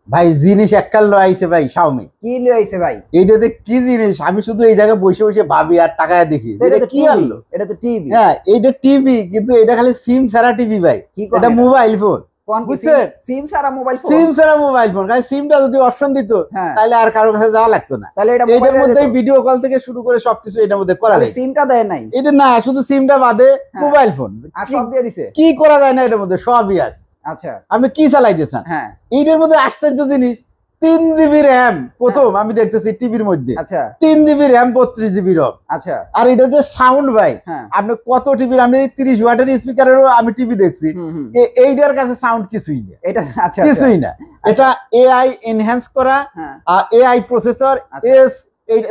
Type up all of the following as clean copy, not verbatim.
ভাই জিনিস এককাল লো আইছে ভাই শাওমি। কি লয়ে আইছে ভাই? এইটাতে কি জিনিস আমি শুধু এই জায়গায় বসে বসে ভাবি আর টাকায় দেখি এটা তো কি টিভি, আনলো। এটা তো টিভি। হ্যাঁ এইটা টিভি, কিন্তু এটা খালি সিম ছাড়া টিভি ভাই। এটা মোবাইল ফোন, বুঝছেন? সিম ছাড়া মোবাইল ফোন। সিম ছাড়া মোবাইল ফোন, খালি সিমটা যদি অপশন দিত তাহলে আর কারোর কাছে যাওয়া লাগতো না। তাহলে এটা এটার মধ্যে ভিডিও কল থেকে শুরু করে সবকিছু এটার মধ্যে করা যায়। সিমটা দেয় নাই এটা না, শুধু সিমটা বাদে মোবাইল ফোন আর সব দিয়ে দিছে। কি করা যায় না এটার মধ্যে সবই আছে। আচ্ছা আপনি কি চালাইতেছেন? হ্যাঁ এইটার মধ্যে আশ্চর্য জিনিস 3 জিবি র্যাম প্রথম আমি দেখতেছি টিভির মধ্যে। আচ্ছা 3 জিবি র্যাম 32 জিবি রম। আচ্ছা আর এটা যে সাউন্ড ভাই, আপনি কত টিভির আমি 30 ওয়াটের স্পিকারেরও আমি টিভি দেখছি, এইটার কাছে সাউন্ড কিছুই না। এটা আচ্ছা কিছুই না। এটা এআই এনহ্যান্স করা আর এআই প্রসেসর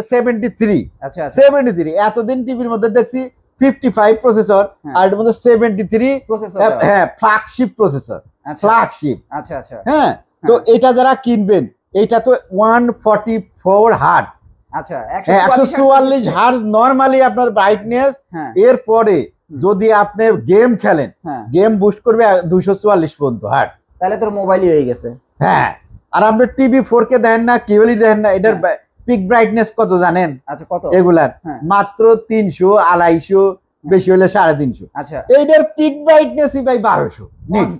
S73। আচ্ছা 73 এতদিন টিভির মধ্যে দেখছি 55 প্রসেসর, আর এর মধ্যে 73 প্রসেসর। হ্যাঁ ফ্ল্যাগশিপ প্রসেসর, ফ্ল্যাগশিপ। আচ্ছা আচ্ছা হ্যাঁ তো এটা যারা কিনবেন, এটা তো 144 হার্টজ। আচ্ছা 144 হার্টজ নরমালি আপনার ব্রাইটনেস। এরপরে যদি আপনি গেম খেলেন, গেম বুস্ট করবে 244 পর্যন্ত হার্টজ। তাহলে তোর মোবাইলই হয়ে গেছে। হ্যাঁ আর আপনি টিভি 4K দেখেন না, কিউএলইডি দেখেন না, এটার পিক ব্রাইটনেস কত জানেন? আচ্ছা কত? এগুলার মাত্র 300, 250, বেশি হলে 350। আচ্ছা এইটার পিক ব্রাইটনেসই ভাই 1200 নিটস।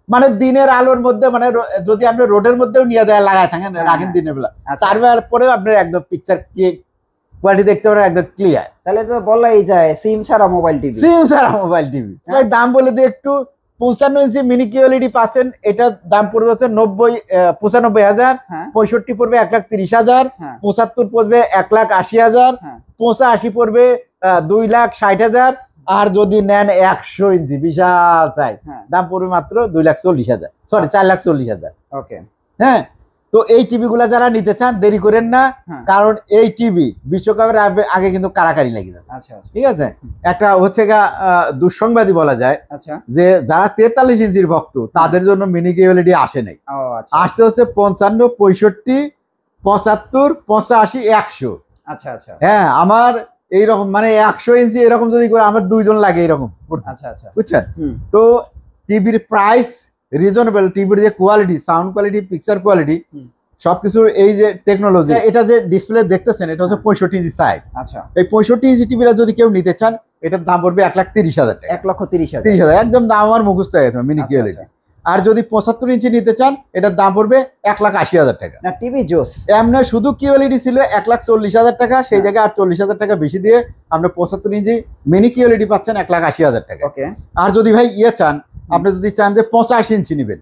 মানে দিনের আলোর মধ্যে, মানে যদি আপনি রোডের মধ্যেও নিয়ে যায় লাগায় থাকেন রাখেন দিনের বেলা, চারবার পরেও আপনার একদম পিকচার কোয়ালিটি দেখতে পারেন একদম ক্লিয়ার। তাহলে তো বলাই যায় সিম ছাড়া মোবাইল টিভি। সিম ছাড়া মোবাইল টিভি। ভাই দাম বলে দিই একটু। 55 ইঞ্চি মিনি কিউএলইডি পাচ্ছেন, এটার দাম পড়বে হচ্ছে 95,000, 65 পড়বে 1,30,000, 75 পড়বে 1,80,000, 85 পড়বে 2,60,000, আর যদি নেন 100 ইঞ্চি বিশাল সাইজ, দাম পড়বে মাত্র 2,40,000, সরি 4,40,000। ওকে হ্যাঁ তো এই টিভি গুলা যারা নিতে চান দেরি করেন না, কারণ এই টিভি বিশ্বকাপের আগে কিন্তু কারাকারি লেগে যাবে। ঠিক আছে, একটা হচ্ছে দুঃসংবাদই বলা যায় যে যারা 43 ইঞ্চির ভক্ত তাদের জন্য মিনি কিউএলইডি আসে নাই, আসতে হচ্ছে 55, 65, 75, 85, 100। আচ্ছা আচ্ছা হ্যাঁ আমার এইরকম মানে 100 ইঞ্চি এরকম যদি করে আমার 2 জন লাগে এরকম। আচ্ছা আচ্ছা বুঝছেন? তো টিভির প্রাইস রিজনেবল, টিভির যে quality, sound quality, picture quality, সবকিছুর এই যে টেকনোলজি, এটা যে ডিসপ্লে দেখতেছেন এটা হচ্ছে 65 ইঞ্চি সাইজ। আচ্ছা এই 65 ইঞ্চি টিভিটা যদি কেউ নিতে চান এটার দাম পড়বে 1,30,000 টাকা। 1,30,000 একদম দাম আমার মুখস্থ হয়ে গেছে মিনি কিউএলইডি। আর যদি 75 ইঞ্চি নিতে চান এটার দাম পড়বে 1,80,000 টাকা। না টিভি জোস। এমনি শুধু কিউএলইডি ছিল 1,40,000 টাকা, সেই জায়গায় আর 40,000 টাকা বেশি দিয়ে আপনি 75 ইঞ্চি মিনি কিউএলইডি পাচ্ছেন 1,80,000 টাকা। আর যদি ভাই ইয়ে চান, আপনি যদি চান যে 85 ইঞ্চি নেবেন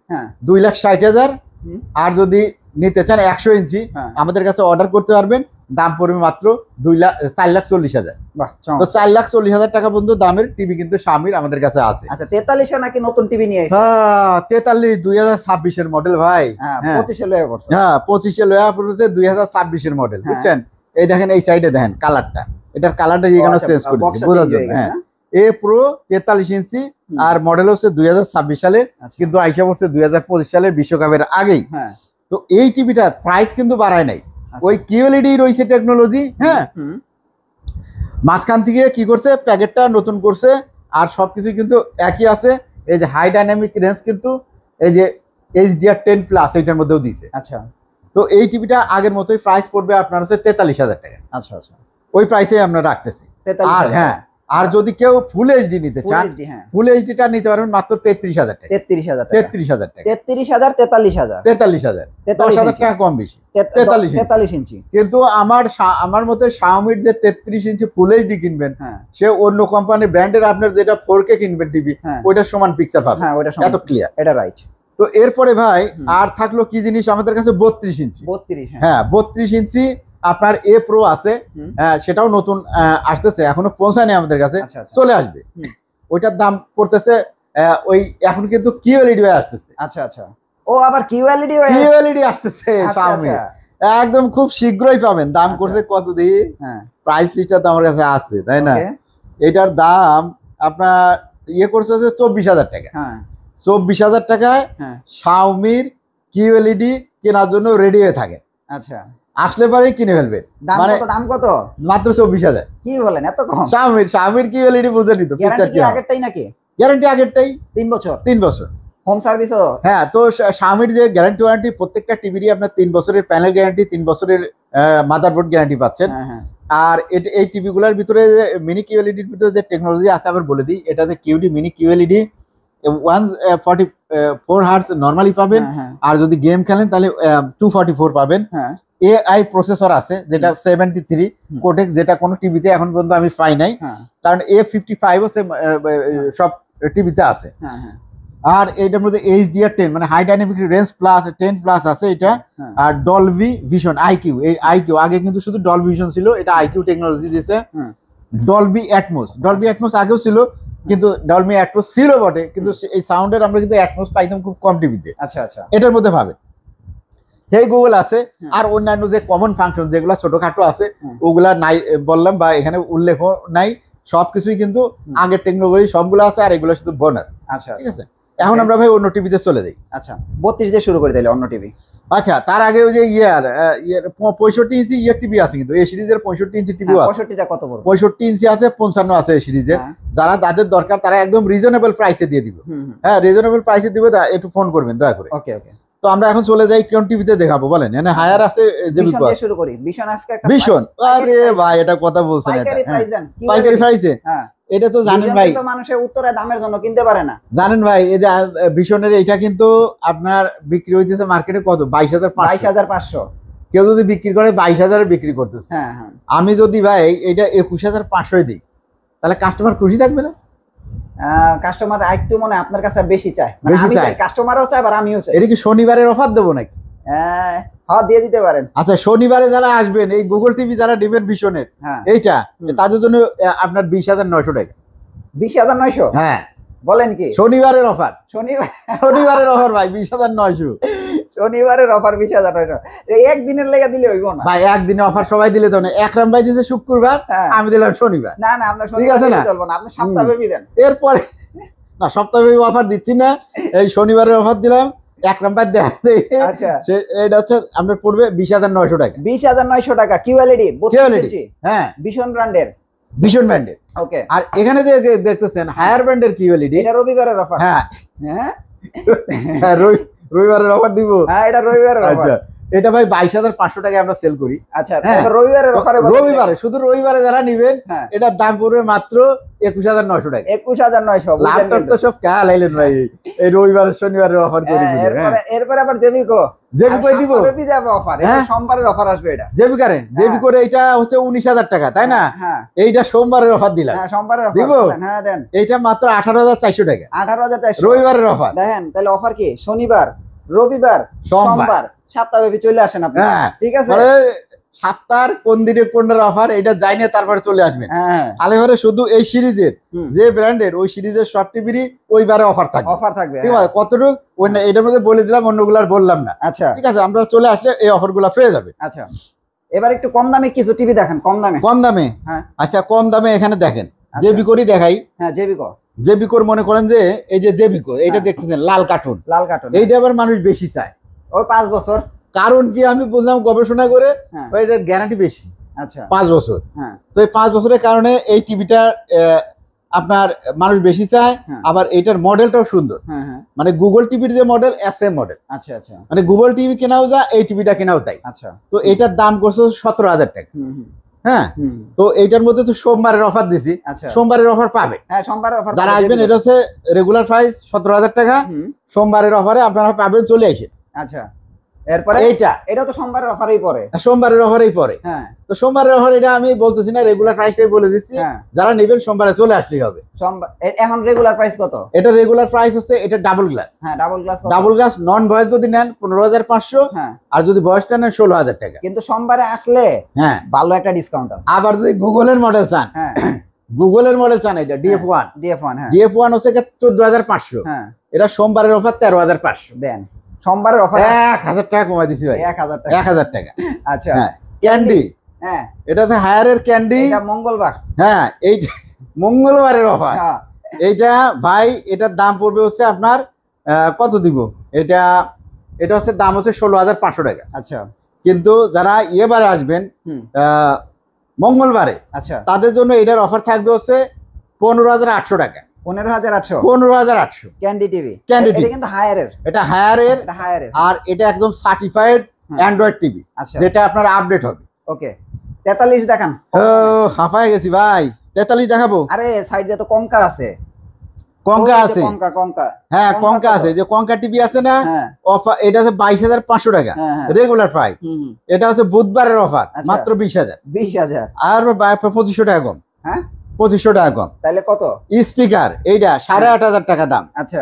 2,60,000, আর যদি নিতে চান 100 ইঞ্চি আমাদের কাছে অর্ডার করতে পারবেন, দাম পড়বে মাত্র 4,40,000। তো 4,40,000 টাকা পর্যন্ত দামের টিভি কিন্তু শাওমির আমাদের কাছে আছে। আচ্ছা 43 নাকি নতুন টিভি নিয়ে আসছে? হ্যাঁ 43 2026 এর মডেল ভাই। 25 লয়া পড়ছে। হ্যাঁ 25 লয়া পড়ছে 2026 এর মডেল। বুঝছেন? এই দেখেন এই সাইডে দেখেন কালারটা, এটার কালারটা এখানে চেঞ্জ করে দিয়েছি বোঝার জন্য। হ্যাঁ এ প্রো 43 ইঞ্চি আর মডেল হচ্ছে 2026 সালের, কিন্তু আইসা পড়ছে 2025 সালের বিশ্বকাপের আগেই। তো এই টিভিটার প্রাইস কিন্তু বাড়ায় নাই, ওই কিউএলইডি রয়েছে টেকনোলজি। হ্যাঁ মাঝখান থেকে কি করছে, প্যাকেটটা নতুন করছে, আর সবকিছু কিন্তু একই আছে। এই যে হাই ডাইনামিক রেঞ্জ কিন্তু এই যে HDR10+ এটার মধ্যেও দিছে। আচ্ছা তো এই টিভিটা আগের মতোই প্রাইস পড়বে আপনার হচ্ছে 43,000 টাকা। আচ্ছা আচ্ছা ওই প্রাইসে আমরা রাখতেছি। আর হ্যাঁ আর যদি কেউ ফুল এইচডি নিতে চান, ফুল এইচডিটা নিতে পারবেন মাত্র 33,000 টাকা। 33,000 টাকা। 33,000 টাকা। 33,000 43,000 43,000 10,000 টাকা কম বেশি। 43 ইঞ্চি। কিন্তু আমার মতে শাওমির যে 33 ইঞ্চি ফুল এইচডি কিনবেন, সে অন্য কোম্পানি ব্র্যান্ডের আপনার যেটা 4K কিনবেন টিভি, ওইটার সমান পিকচার পাবেন। হ্যাঁ ওইটা এত ক্লিয়ার। এটা রাইট। তো এরপরে ভাই আর থাকলো কি জিনিস আমাদের কাছে 32 ইঞ্চি। 32 হ্যাঁ 32 ইঞ্চি আপনার এ প্রো আছে। হ্যাঁ সেটাও নতুন আসতেছে, এখনো পৌঁছায় নাই আমাদের কাছে, চলে আসবে। ওইটার দাম পড়তেছে ওই এখন কিন্তু কিউএলইডি হয়ে আসতেছে। আচ্ছা আচ্ছা ও আবার কিউএলইডি আসতেছে শাওমি, একদম খুব শীঘ্রই পাবেন। দাম করছে কত দিই, প্রাইস লিস্টটা তো আমার কাছে আছে তাই না? এটার দাম আপনার ইয়ে করছে হচ্ছে 24,000 টাকা। 24,000 টাকায় শাওমির কিউএলইডি কেনার জন্য রেডি হয়ে থাকে। আচ্ছা আসলে পরেই কিনে ফেলবেন। মানে দাম কত? মাত্র 24,000। কি বলেন এত কম? শাওমির কিউএলইডি বুঝে নিত। গ্যারান্টি আগেরটাই নাকি? গ্যারান্টি আগেরটাই 3 বছর। 3 বছর হোম সার্ভিসও। হ্যাঁ, তো Xiaomiর যে গ্যারান্টি ওয়ারেন্টি প্রত্যেকটা টিভিরই আপনার 3 বছরের প্যানেল গ্যারান্টি, 3 বছরের মাদারবোর্ড গ্যারান্টি পাচ্ছেন। হ্যাঁ হ্যাঁ আর এই টিভিগুলোর ভিতরে মিনি কিউএলইডির ভিতরে যে টেকনোলজি আছে আবার বলে দিই, এটাতে QD mini QLED 144 hertz normally পাবেন, হ্যাঁ আর যদি গেম খেলেন তাহলে 244 পাবেন। হ্যাঁ এআই প্রসেসর আছে যেটা 73 কোটেক্স, যেটা কোনো টিভিতে এখন পর্যন্ত আমি পাই নাই, হ্যাঁ কারণ A55 হচ্ছে সব টিভিতে আছে। হ্যাঁ হ্যাঁ আর এইটার মধ্যে HDR10 মানে high dynamic range plus 10 plus আছে এটা। হ্যাঁ। আর ডলবি ভিশন আইকিউ, এই আইকিউ আগে কিন্তু শুধু ডলবি ভিশন ছিল, এটা আইকিউ টেকনোলজি দিয়েছে। হ্যাঁ। ডলবি অ্যাটমস আগেও ছিল, কিন্তু ডলবি অ্যাটমস ছিল বটে, কিন্তু এই সাউন্ডের আমরা কিন্তু অ্যাটমস পাইতাম খুব কম টিভিতে। আচ্ছা আচ্ছা। এটার মধ্যে পাবেন হেই গুগল আছে, হুম। আর অন্যান্য যে কমন ফাংশন যেগুলো ছোটখাটো আছে হুম। ওগুলা নাই বললাম, বা এখানে উল্লেখ নাই, সবকিছুই কিন্তু আগের টেকনোলজি সবগুলো আছে, আর এগুলো শুধু বোনাস। আচ্ছা ঠিক আছে, এখন আমরা ভাই অন্য টিভিতে চলে যাই। আচ্ছা 32 দিয়ে শুরু করে দিলে অন্য টিভি। আচ্ছা, তার আগে ওই যে 65 ইঞ্চি ইয়ের টিভি আছে, কিন্তু এই সিরিজের 65 ইঞ্চি টিভিও আছে। 65টা কত বড়? 65 ইঞ্চি আছে, 55 আছে এই সিরিজের। হ্যাঁ। যারা যাদের দরকার তারা একদম রিজনেবল প্রাইসে দিয়ে দিব। হ্যাঁ, রিজনেবল প্রাইসে দিবে, একটু ফোন করবেন দয়া করে। ওকে ওকে। তো আমরা এখন চলে যাই কোন টিভিতে দেখাবো বলেন? এখানে হায়ার আছে, ভিশন দিয়ে শুরু করি। ভিশন আজকে একটা ভিশন, আরে ভাই এটা কথা বলছেন, এটা পাইকারি প্রাইস দেন। পাইকারি প্রাইসে। হ্যাঁ, এটা তো জানেন ভাই, তো মানুষের উত্তরে দামের জন্য কিনতে পারে না। জানেন ভাই, এই যে ভিশনের এটা কিন্তু আপনার বিক্রি হইতেছে মার্কেটে কত? 22,500। 22,500। কেউ যদি বিক্রি করে 22,000 বিক্রি করতেছে। হ্যাঁ হ্যাঁ। আমি যদি ভাই এটা 21,500 দিই, তাহলে কাস্টমার খুশি থাকবে না? কাস্টমার একটু মনে হয় আপনার কাছে বেশি চায়, মানে বেশি আমি চায়। চাই, কাস্টমারও চায়, আবার আমিও চাই। এটা কি শনিবারের অফার দেবো নাকি? হ্যাঁ, দিয়ে দিতে পারেন। আচ্ছা, শনিবারে যারা আসবেন এই গুগল টিভি যারা নেবেন ভিশনের হ্যাঁ। এইটা, তাদের জন্য আপনার 20,900 টাকা। 20,900? হ্যাঁ, বলেন কি? শনিবারের অফার, শনিবারের অফার ভাই 20,900। শনিবারের অফার 20,900। একদিনের লেগে দিলে হইব না ভাই, একদিনে অফার সবাই দিলে তো না। একরাম ভাই দিয়েছে শুক্রবার, হ্যাঁ। আমি দিলাম শনিবার। না না, আপনার ঠিক আছে না? চলবো না, আপনি সপ্তাহব্যাপী দেন। এরপরে না, সপ্তাহে অফার দিচ্ছি না, এই শনিবারের অফার দিলাম। এক নাম্বার দেয়, আচ্ছা, এটা হচ্ছে আপনার পড়বে 20,900 টাকা। 20,900 টাকা কিউএলইডি 32 ইঞ্চি। হ্যাঁ, ভীষণ ব্র্যান্ডের। ভীষণ ব্র্যান্ডের। ওকে। আর এখানে যে দেখতেছেন হায়ার ব্র্যান্ডের কিউএলইডি, এটা রবিবারের অফার। হ্যাঁ হ্যাঁ, রবিবারের অফার দিব। হ্যাঁ, এটা রবিবারের অফার। আচ্ছা, এটা ভাই 22,500 টাকায় আমরা সেল করি। আচ্ছা, হ্যাঁ। এবার রবিবারের অফারে রবিবারে, শুধু রবিবারে যারা নিবেন হ্যাঁ, এটার দাম পড়বে মাত্র 21,900 টাকা। 21,900। লাভটা তো সব কাল আইলেন ভাই, এই রবিবারে শনিবারের অফার করে দিবেন। এরপরে আবার জেবিকো দিব, সপ্তাহব্যাপী যাবে অফার। এটা হ্যাঁ। সোমবারের অফার আসবে। এটা জেবিকারেন জেবিকোর এইটা হচ্ছে 19,000 টাকা, তাই না? হ্যাঁ, এইটা সোমবারের অফার দিলাম। হ্যাঁ, সোমবারের অফার দিব? হ্যাঁ, দেন। এইটা মাত্র 18,400 টাকা, 18,400 রবিবারের অফার। দেখেন, তাহলে অফার কি? শনিবার, রবিবার, সোমবার, সপ্তাহব্যাপী চলে আসেন আপনি। হ্যাঁ, ঠিক আছে। মানে সপ্তাহের কোন দিনে কোনটার অফার এটা জানিয়ে তারপরে চলে আসবেন। হ্যাঁ, তাহলে পরে শুধু এই সিরিজের হুম। যে ব্র্যান্ডের ওই সিরিজের সব টিভিরই ওইবারে অফার থাকবে। অফার থাকবে। ঠিক আছে, কতটুকু এটার মধ্যে বলে দিলাম, অন্যগুলো আর বললাম না। আচ্ছা ঠিক আছে, আমরা চলে আসলে এই অফারগুলো পেয়ে যাবে। আচ্ছা, এবার একটু কম দামে কিছু টিভি দেখেন। কম দামে। কম দামে? হ্যাঁ। আচ্ছা, কম দামে এখানে দেখেন, আচ্ছা। জেবিকোরই দেখাই। হ্যাঁ, জেবিকো। জেবিকোর মনে করেন যে এই যে জেবিকো, এইটা হ্যাঁ। দেখতেছেন লাল কার্টুন, লাল কার্টুন। এইটা আবার মানুষ বেশি চায়। ওই 5 বছর। কারণ কি আমি বুঝলাম গবেষণা করে, হ্যাঁ। এটার গ্যারান্টি বেশি, আচ্ছা। 5 বছর। হ্যাঁ। তো এই 5 বছরের কারণে এই টিভিটা আপনার মানুষ বেশি চায়। হ্যাঁ। আবার এইটার মডেলটাও সুন্দর, হ্যাঁ হ্যাঁ। মানে গুগল টিভির যে মডেল সেম মডেল, আচ্ছা আচ্ছা মানে গুগল টিভি কেনাও যা, এই টিভিটা কেনাও তাই। আচ্ছা। তো এটার দাম করছে 17,000 টাকা। হুম হুম হ্যাঁ, হুম। তো এইটার মধ্যে তো সোমবারের অফার দিছি, আচ্ছা। সোমবারের অফার পাবে। হ্যাঁ, সোমবারের অফার যারা আসবেন, এটা হচ্ছে রেগুলার প্রাইস 17,000 টাকা, হুম। সোমবারের অফারে আপনারা পাবেন, চলে আসেন। আচ্ছা, এরপরে এইটা এটা তো সোমবারের অফারেই পড়ে। সোমবারের অফারেই পড়ে। হ্যাঁ। তো সোমবারের অফার এটা আমি বলতেছি না, রেগুলার প্রাইসটাই বলে দিচ্ছি। হ্যাঁ। যারা নেবেন সোমবারে চলে আসলেই হবে। এখন রেগুলার প্রাইস কত? এটা রেগুলার প্রাইস হচ্ছে, এটা ডাবল গ্লাস। হ্যাঁ, ডাবল গ্লাস। ডাবল গ্লাস নন ভয়েস যদি নেন 15,500, হ্যাঁ। আর যদি ভয়েসটা নেন 16,000 টাকা। কিন্তু সোমবারে আসলে হ্যাঁ, ভালো একটা ডিসকাউন্ট আছে। আবার যদি গুগলের মডেল চান, হ্যাঁ, গুগলের মডেল চান, এটা DF1, DF1। হ্যাঁ, DF1 হচ্ছে 14,500। হ্যাঁ, এটা সোমবারের অফার 13,500। দেন সোমবারের অফার 1,000 টাকা কমাই দিছি ভাই, 1,000 টাকা। 1,000 টাকা। আচ্ছা। হ্যাঁ, ক্যান্ডি, হ্যাঁ, এটাতে হায়ারের ক্যান্ডি। এটা মঙ্গলবার। হ্যাঁ, এই মঙ্গলবারের অফার। হ্যাঁ। এইটা ভাই, এটার দাম পড়বে হচ্ছে আপনার কত দিব, এটা হচ্ছে দাম হচ্ছে 16,500 টাকা। আচ্ছা। কিন্তু যারা এবারে আসবেন হুম। মঙ্গলবারে, আচ্ছা। তাদের জন্য এটার অফার থাকবে হচ্ছে 15,800 টাকা। 15,800 15,800 ক্যান্ডি টিভি। ক্যান্ডি এটা টিভি, কিন্তু হায়ারের, এটা হায়ারের, এটা হায়ারের। আর এটা একদম সার্টিফাইড অ্যান্ড্রয়েড টিভি, আচ্ছা যেটা আপনার আপডেট হবে। ওকে 43 দেখান। ও হাঁপায় গেছি ভাই, 43 দেখাবো? আরে সাইড দিয়ে তো কঙ্কা আছে, কঙ্কা ওই যে আছে, কঙ্কা কঙ্কা। হ্যাঁ কঙ্কা কঙ্কা কত? আছে, যে কঙ্কা টিভি আছে না, হ্যাঁ অফার এটা হচ্ছে 22,500 টাকা হ্যাঁ হ্যাঁ। Regular price. হুম এটা হচ্ছে বুধবারের অফার, আচ্ছা। মাত্র 20,000, 20,000। আর 2500 টাকা কম, হ্যাঁ 2500 টাকা কম। তাহলে কত? স্পিকার এইটা 8,500 টাকা দাম। আচ্ছা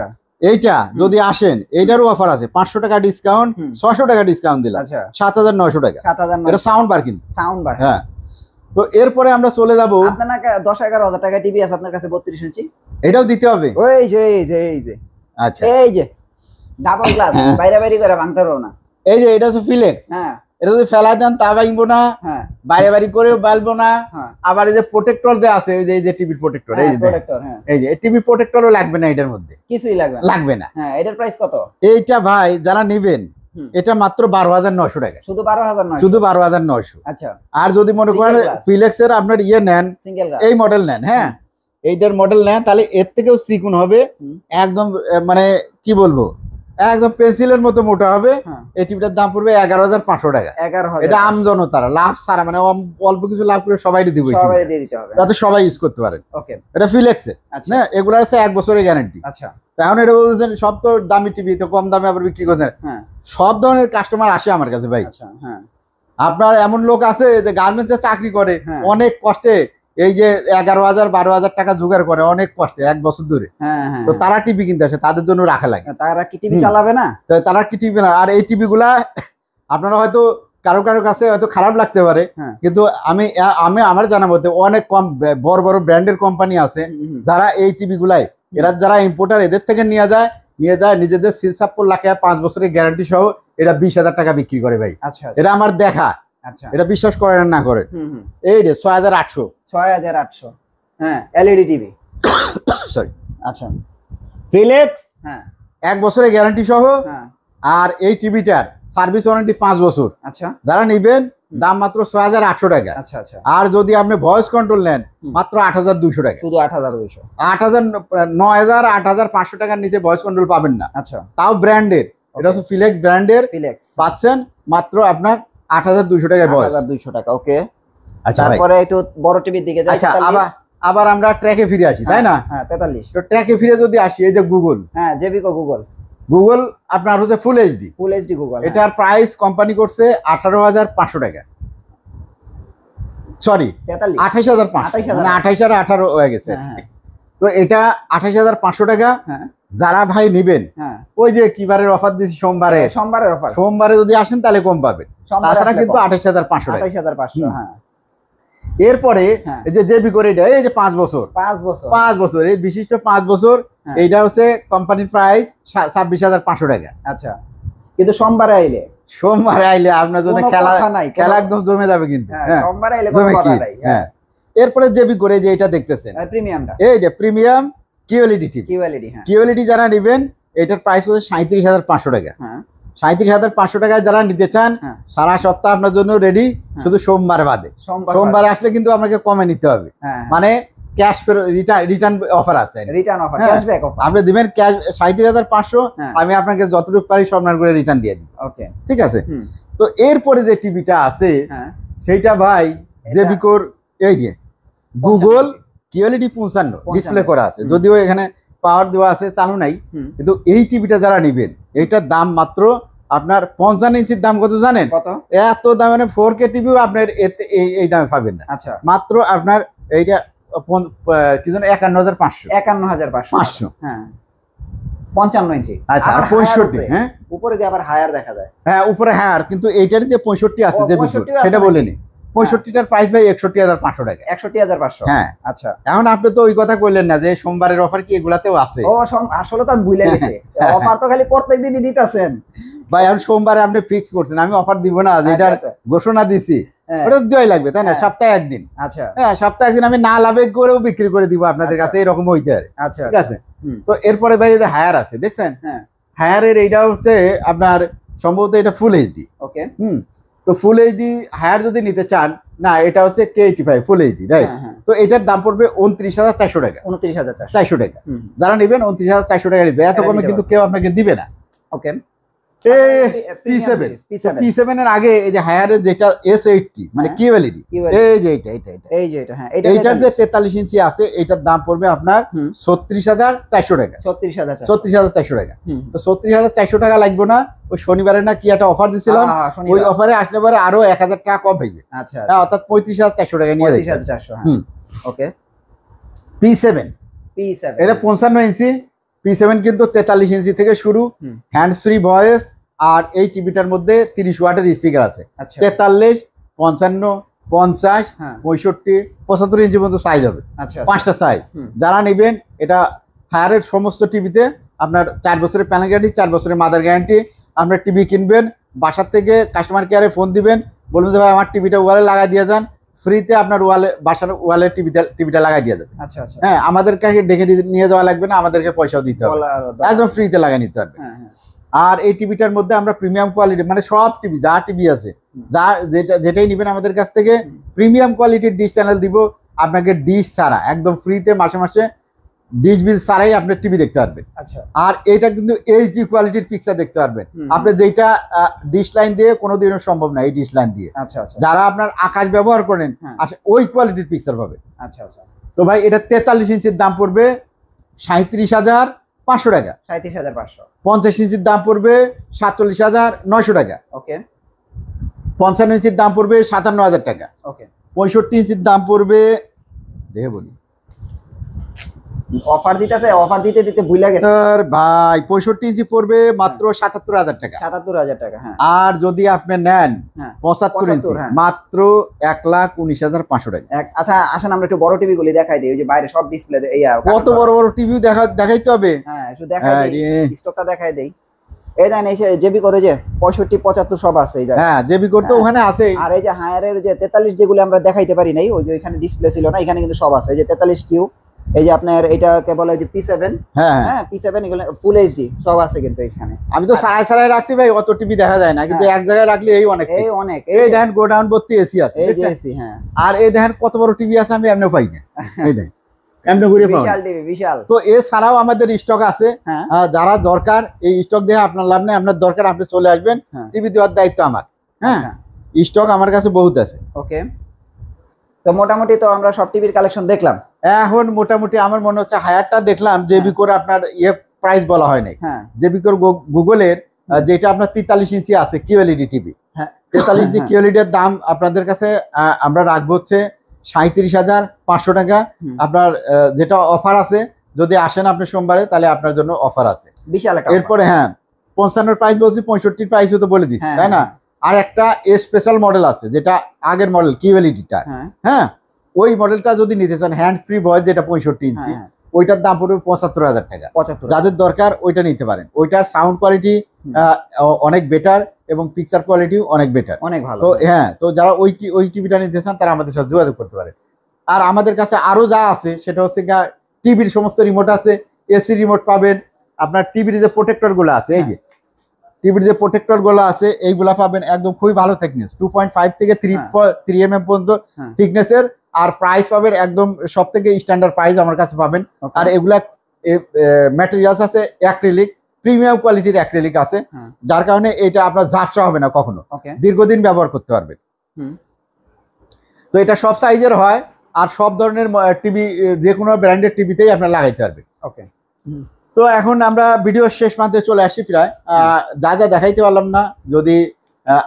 এইটা যদি আসেন এইটারও অফার আছে, 500 টাকা ডিসকাউন্ট, হুম। 600 টাকা ডিসকাউন্ট দিলাম, আচ্ছা 7,900 টাকা। 7,000 এটা সাউন্ড বার কিন্তু, সাউন্ড বার। হ্যাঁ। তো এরপরে আমরা চলে যাব, আপনার না 10-11,000 টাকা টিভি আছে আপনার কাছে 32 ইঞ্চি, এটাও দিতে হবে। ওই যে এই যে এই যে আচ্ছা এই যে ডাবল গ্লাস, বাইরে বাইরে করে ভাঙতে পারবো না। এই যে এটা হচ্ছে ফিলেক্স, হ্যাঁ এটা যদি ফেলাই দেন তা ভাঙবো না, হ্যাঁ বাইরে বাড়ি করেও বালবো না। হ্যাঁ আবার এই যে প্রোটেক্টর দেওয়া আছে, ওই যে এই যে টিভির প্রোটেক্টর, এই যে দেখেন, প্রোটেক্টর, হ্যাঁ এই যে টিভির প্রোটেক্টরও লাগবে না এটার মধ্যে, কিছুই লাগবে না। লাগবে না। হ্যাঁ এটার প্রাইস কত? এইটা ভাই যারা নেবেন হুম। এটা মাত্র 12,900 টাকা, শুধু 12,900? শুধু 12,900। আচ্ছা আর যদি মনে করেন Single glass। ফিলেক্সের আপনার ইয়ে নেন, সিঙ্গেল গ্লাস। এই মডেল নেন, হ্যাঁ এইটার মডেল নেন, তাহলে এর থেকেও চিকুন হবে, হুম। একদম মানে কি বলবো, একদম পেন্সিলের মতো মোটা হবে। হ্যাঁ এই টিভিটার দাম পড়বে 11,500 টাকা। 11,000। এটা আমজনতার লাভ ছাড়া, মানে অল্প কিছু লাভ করে সবাই দিব, সবাই দিয়ে দিতে হবে। যাতে সবাই ইউজ করতে পারেন। ওকে এটা ফিলেক্সের, আচ্ছা না এগুলো আছে 1 বছরের গ্যারান্টি। আচ্ছা এখন এটা বলছেন সব তো দামি টিভি, তো কম দামে আবার বিক্রি করছেন। হ্যাঁ সব ধরনের কাস্টমার আসে আমার কাছে ভাই। আচ্ছা হ্যাঁ আপনার এমন লোক আছে যে গার্মেন্টসে চাকরি করে, হ্যাঁ। অনেক কষ্টে এই যে 11,000 12,000 টাকা জোগাড় করে অনেক কষ্টে 1 বছর ধরে, হ্যাঁ হ্যাঁ। তো তারা টিভি কিনতে আসে, তাদের জন্য রাখা লাগে। তারা কি টিভি হুম। চালাবে না? তো তারা কি টিভি না, আর এই টিভি গুলা আপনারা হয়তো কারো কারো কাছে হয়তো খারাপ লাগতে পারে, হ্যাঁ। কিন্তু আমি আমি আমার জানা মতে অনেক কম বড় বড় ব্র্যান্ডের কোম্পানি আছে যারা এই টিভি গুলাই, এরা যারা ইম্পোর্টার এদের থেকে নিয়ে যায় নিজেদের সিলসাপ্পর লাখে 5 বছরের গ্যারান্টি সহ এটা 20,000 টাকা বিক্রি করে ভাই। আচ্ছা এটা আমার দেখা, আচ্ছা এটা বিশ্বাস করেন আর না করেন। এই রে 6,800, 6,800। হ্যাঁ এলইডি টিভি। সরি আচ্ছা ফিলেক্স, হ্যাঁ 1 বছরের গ্যারান্টি সহ। হ্যাঁ আর এই টিভিটার সার্ভিস ওয়ারেন্টি 5 বছর। আচ্ছা যারা নিবেন দাম মাত্র 6,800 টাকা। আচ্ছা আচ্ছা আর যদি আপনি ভয়েস কন্ট্রোল নেন হুম। মাত্র 8,200 টাকা। শুধু 8,200। 9,000 8,500 টাকার নিচে ভয়েস কন্ট্রোল পাবেন না, আচ্ছা তাও ব্র্যান্ডের। এটা হচ্ছে ফিলেক্স ব্র্যান্ডের, ফিলেক্স পাচ্ছেন মাত্র আপনার 8,200 টাকায় ভয়েস। 8,200 টাকা। ওকে আচ্ছা ভাই, তারপরে একটু বড় টিভির দিকে যাই। আচ্ছা আবার আমরা ট্র্যাকে ফিরে আসি, তাই না? হ্যাঁ 43। তো ট্র্যাকে ফিরে যদি আসি, এই যে গুগল, হ্যাঁ জেবিকো গুগল আপনার হচ্ছে full HD, full HD Google. এটার প্রাইস কোম্পানি করছে 18,500 টাকা, সরি 43। 28,500, মানে 28 আর 18 হয়ে গেছে। হ্যাঁ তো এটা 28,500 টাকা। হ্যাঁ যারা ভাই নিবেন, হ্যাঁ ওই যে কিবারের অফার দিচ্ছি সোমবারে, সোমবারের অফার, সোমবারে যদি আসেন তাহলে কম পাবেন, তাছাড়া কিন্তু 28,500 টাকা। 28,500। হ্যাঁ এরপরে হ্যাঁ। এই যে জেবি করে এটা, এই যে 5 বছর 5 বছর 5 বছর এই বিশিষ্ট 5 বছর, হ্যাঁ। এইটা হচ্ছে কোম্পানির প্রাইস 26,500 টাকা। আচ্ছা কিন্তু সোমবারে আইলে সোমবারে আইলে আপনার জন্য কোনো খেলা কথা নাই, খেলা একদম জমে যাবে কিন্তু। হ্যাঁ হ্যাঁ সোমবারে আইলে কোনো জমে কথা কি, নাই। হ্যাঁ। এরপরে জেবি করে যে এটা দেখতেছেন, প্রিমিয়ামটা এই যে প্রিমিয়াম কিউএলইডি টিভি, কিউএলইডি। হ্যাঁ কিউএলইডি যারা নেবেন এটার প্রাইস হচ্ছে 37,500 টাকা। হ্যাঁ 37,500 টাকায় যারা নিতে চান, হ্যাঁ। সারা সপ্তাহ আপনার জন্য রেডি, শুধু সোমবার বাদে। সোমবারে আসলে কিন্তু আপনাকে কমে নিতে হবে, হ্যাঁ মানে ক্যাশ রিটার্ন অফার আছে, রিটার্ন অফার, হ্যাঁ। Cashback offer. আপনি দিবেন ক্যাশ 37,500, হ্যাঁ। আমি আপনাকে যতটুকু পারি সবনার করে রিটার্ন দিয়ে দিই, ওকে ঠিক আছে? হুম তো এরপরে যে টিভিটা আছে হ্যাঁ সেইটা ভাই জেবিকোর, এই যে গুগল কিউএলইডি 55 ডিসপ্লে করা আছে, হুম। যদিও এখানে পাওয়ার দেওয়া আছে, চালু নাই। হুম কিন্তু এই টিভিটা যারা নিবেন, এইটার দাম মাত্র আপনার 55 ইঞ্চির দাম কত জানেন? কত? এত দাম, মানে 4K টিভিও আপনার এই দামে পাবেন না। আচ্ছা মাত্র আপনার এইটা কি জানো 51,500। 51,500। হ্যাঁ 55 ইঞ্চি। আচ্ছা আর আবার 65, higher হ্যাঁ উপরে যে আবার হায়ার দেখা যায়। হ্যাঁ উপরে হ্যাঁ, কিন্তু এইটার যে 65 আছে ও, যে 65 আছে সেটা নাকি? বলেনি। 65টার প্রাইস ভাই 61,500 টাকা। 61,500। হ্যাঁ আচ্ছা এখন আপনি তো ওই কথা কইলেন না যে সোমবারের অফার কি এগুলাতেও আছে? ও আসলে তো আমি ভুলে গেছি, অফার তো খালি প্রত্যেকদিনই দিতেছেন ভাই এখন সোমবারে আপনি ফিক্স করছেন, আমি অফার দিব না, আচ্ছা, যেটার আচ্ছা। ঘোষণা দিছি হ্যাঁ, ওটা দেওয়াই লাগবে, তাই না? হ্যাঁ। সপ্তাহে একদিন, আচ্ছা হ্যাঁ সপ্তাহে একদিন আমি না লাভে করেও বিক্রি করে দিব আপনাদের আচ্ছা। কাছে, এরকম হইতে পারে, আচ্ছা ঠিক আছে? হুম। তো এরপরে ভাই এই যে হায়ার আছে দেখছেন, হ্যাঁ হায়ারের এইটা হচ্ছে আপনার সম্ভবত এটা ফুল এইচডি। ওকে তো ফুল এইচডি হায়ার যদি নিতে চান, না এটা হচ্ছে K85 ফুল এইচডি, রাইট? হ্যাঁ হ্যাঁ তো এটার দাম পড়বে 29,400 টাকা। 29,400 টাকা। যারা নেবেন 29,400 টাকা নিবে, এত কমে কিন্তু কেউ আপনাকে দিবে না। ওকে, P7 এর আগে এই যে হায়ারের যেটা S80 মানে QLED, এই যে এটা হ্যাঁ, এইটার যে 43 ইঞ্চি আছে এটার দাম পড়বে আপনার 36,400 টাকা। 36,400 টাকা। তো 36,400 টাকা লাগবে না, ওই শনিবারে না কি একটা অফার দিছিলাম, ওই অফারে আসলে পরে আরো 1000 টাকা কম হয়ে যাবে। আচ্ছা, অর্থাৎ 35,400 টাকা নিয়ে যাবে। 35,400 ওকে। P7 এটা 55 ইঞ্চি। P7 কিন্তু 43 ইঞ্চি থেকে শুরু, হ্যান্ড ফ্রি ভয়েস, আর এই টিভিটার মধ্যে 30 ওয়াটের স্পিকার আছে। 43, 55, 50, 65, 75 ইঞ্চি পর্যন্ত সাইজ হবে। পাঁচটা সাইজ। যারা নেবেন এটা হায়ারের সমস্ত টিভিতে আপনার 4 বছরের প্যানেল গ্যারান্টি, 4 বছরের মাদার গ্যারান্টি। আপনার টিভি কিনবেন, বাসার থেকে কাস্টমার কেয়ারে ফোন দিবেন, বলুন যে ভাই আমার টিভিটা ওয়ালে লাগাই দিয়ে যান, ফ্রিতে আপনার ওয়ালে, বাসার ওয়ালে টিভিটা লাগাই দিয়ে যাবে। হ্যাঁ, আমাদের কাছে ডেকে নিয়ে যাওয়া লাগবে না, আমাদেরকে পয়সাও দিতে হবে, একদম ফ্রিতে লাগাই নিতে পারবে। আর এই টিভিটার মধ্যে আমরা প্রিমিয়াম কোয়ালিটি, মানে সব টিভি যা টিভি আছে, যা যেটাই নেবেন আমাদের কাছ থেকে প্রিমিয়াম কোয়ালিটির ডিশ চ্যানেল দিব আপনাকে, ডিশ ছাড়া একদম ফ্রিতে মাসে মাসে ডিশ বিল ছাড়াই আপনি টিভি দেখতে পারবেন। আর এটা কিন্তু এইচডি কোয়ালিটির পিকচার দেখতে পারবেন, আপনি যেটা ডিশ লাইন দিয়ে কোনোদিনও সম্ভব না। এই ডিশ লাইন দিয়ে যারা আপনার আকাশ ব্যবহার করেন ওই কোয়ালিটির পিকচার পাবেন। তো ভাই এটা 43 ইঞ্চির দাম পড়বে 37,500 টাকা। 37,500। 50 ইঞ্চির দাম পড়বে 47,900 টাকা। 55 ইঞ্চির দাম পড়বে 57,000 টাকা। 65 ইঞ্চির দাম পড়বে, দেখে বলি অফার দিতে দিতে ভুলে গেছে ভাই, 65 ইঞ্চি পড়বে মাত্র 77,000 টাকা। 77,000 টাকা। আর যদি আপনি নেন 75 ইঞ্চি মাত্র 1,19,500 টাকা। আচ্ছা আসেন আমরা একটু বড় টিভি গুলি দেখাই দিই, ওই যে বাইরে সব ডিসপ্লে, কত বড় বড় টিভি দেখাইতে হবে। হ্যাঁ, একটু দেখাই দিই, স্টকটা দেখাই দেই। এই দেন, এই জেবি করে যে 65, 75 সব আছে। হ্যাঁ, জেবি করতে ওখানে আছে। আর এই যে হায়ারের যে 43 যেগুলো আমরা দেখাইতে পারি নাই, ওই যে ওখানে ডিসপ্লে ছিল না, এখানে কিন্তু সব আছে। এই যে 43 কিউ, এই যে আপনার এটাকে বলে যে P7, হ্যাঁ P7 এগুলো ফুল এইচডি সব আছে কিন্তু এখানে। আমি তো সারাই রাখছি ভাই, অত টিভি দেখা যায় না, কিন্তু এক জায়গায় রাখলে এই অনেক। এই দেখেন গোডাউন ভর্তি এসি আছে, এই যে এসি। হ্যাঁ, আর এই দেখেন কত বড় টিভি আছে, আমি এমনি পাই না। এই দেখেন এমনি ঘুরে পাই, বিশাল টিভি, বিশাল। তো এছাড়াও আমাদের স্টক আছে, যারা দরকার এই স্টক দেখে আপনার লাভ নেই, আপনার দরকার আপনি চলে আসবেন, টিভি দেওয়ার দায়িত্ব আমার। হ্যাঁ, স্টক আমার কাছে বহুত আছে। ওকে, তো মোটামুটি তো আমরা সব টিভির কালেকশন দেখলাম। এখন মোটামুটি আমার মনে হচ্ছে হায়ারটা দেখলাম, জেবি করে আপনার প্রাইস বলা হয় নাই। জেবি করে গুগলের যেটা আপনার 43 ইঞ্চি আছে QLED টিভি, 43 ইঞ্চি QLED এর দাম আপনাদের কাছে আমরা রাখবো হচ্ছে 37,500 টাকা। আপনার যেটা অফার আছে, যদি আসেন আপনি সোমবারে, তাহলে আপনার জন্য অফার আছে বিশাল। এরপরে হ্যাঁ 55 প্রাইস বলছি, 65 প্রাইসও তো বলে দিচ্ছি, তাই না? আর একটা স্পেশাল মডেল আছে, যেটা আগের মডেল QLED-টা। হ্যাঁ, ওই মডেলটা যদি নিতে চান, হ্যান্ড ফ্রি ভয়েস যেটা 65 ইঞ্চি, ওইটার দাম পড়বে 75,000 টাকা। যাদের দরকার ওইটা নিতে পারেন। ওইটার সাউন্ড কোয়ালিটি অনেক বেটার এবং পিকচার কোয়ালিটি অনেক বেটার, অনেক ভালো। তো হ্যাঁ, তো যারা ওই টিভিটা নিতে চান তারা আমাদের সাথে যোগাযোগ করতে পারে। আর আমাদের কাছে আরো যা আছে সেটা হচ্ছে টিভির সমস্ত রিমোট আছে, এসি রিমোট পাবেন, আপনার টিভির যে প্রোটেক্টর গুলো আছে, এই যে টিভির যে প্রোটেক্টর গুলো আছে এইগুলা পাবেন, একদম খুবই ভালো থিকনেস, 2.5 থেকে 3 mm পর্যন্ত থিকনেসের। আর প্রাইস পাবেন একদম সব থেকে স্ট্যান্ডার্ড প্রাইস আমার কাছে পাবেন। আর এগুলা ম্যাটেরিয়ালস আছে অ্যাক্রিলিক, প্রিমিয়াম কোয়ালিটির অ্যাক্রিলিক আছে, যার কারণে এটা আপনার ঝাপসা হবে না কখনো, দীর্ঘদিন ব্যবহার করতে পারবেন। তো এটা সব সাইজের হয়, আর সব ধরনের টিভি, যে কোনো ব্র্যান্ডের টিভিতেই আপনার লাগাইতে পারবেন। ওকে, তো এখন আমরা ভিডিওর শেষ প্রান্তে চলে আসি প্রায়। যা যা দেখাইতে পারলাম না, যদি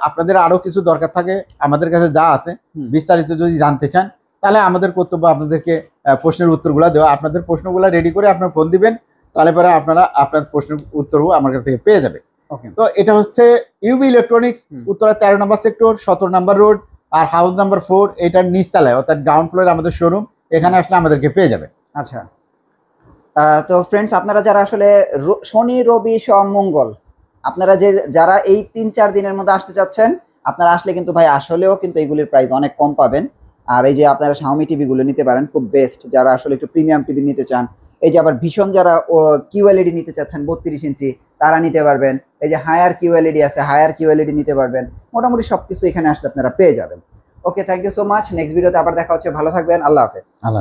আপনাদের আরো কিছু দরকার থাকে, আমাদের কাছে যা আছে বিস্তারিত যদি জানতে চান, তাহলে আমাদের কর্তব্য আপনাদেরকে প্রশ্নের উত্তরগুলো দেওয়া। আপনাদের প্রশ্নগুলো রেডি করে আপনার ফোন দিবেন, তাহলে পরে আপনারা আপনার প্রশ্নের উত্তরও আমার কাছ থেকে পেয়ে যাবেন। তো এটা হচ্ছে ইউবি ইলেকট্রনিক্স, উত্তরা 13 নম্বর সেক্টর, 17 নম্বর রোড, আর হাউস নাম্বার 4, এটার নিচতলায় অর্থাৎ গ্রাউন্ড ফ্লোরে আমাদের শোরুম। এখানে আসলে আমাদেরকে পেয়ে যাবেন। আচ্ছা, তো ফ্রেন্ডস, আপনারা যারা আসলে শনি, রবি, সোম, মঙ্গল, আপনারা যারা এই 3-4 দিনের মধ্যে আসতে চাচ্ছেন, আপনারা আসলে কিন্তু ভাই আসলেও কিন্তু এইগুলির প্রাইস অনেক কম পাবেন। আর এই যে আপনারা Xiaomi টিভিগুলো নিতে পারেন, খুব বেস্ট। যারা আসলে একটু প্রিমিয়াম টিভি নিতে চান, এই যে আবার ভীষণ যারা QLED নিতে চাচ্ছেন 32 ইঞ্চি, তারা নিতে পারবেন। এই যে হায়ার QLED আছে, হায়ার QLED নিতে পারবেন। মোটামুটি সবকিছু এখানে আসলে আপনারা পেয়ে যাবেন। Okay, thank you so much. Next ভিডিওতে আবার দেখা হচ্ছে। ভালো থাকবেন। আল্লাহ হাফেজ। আল্লাহ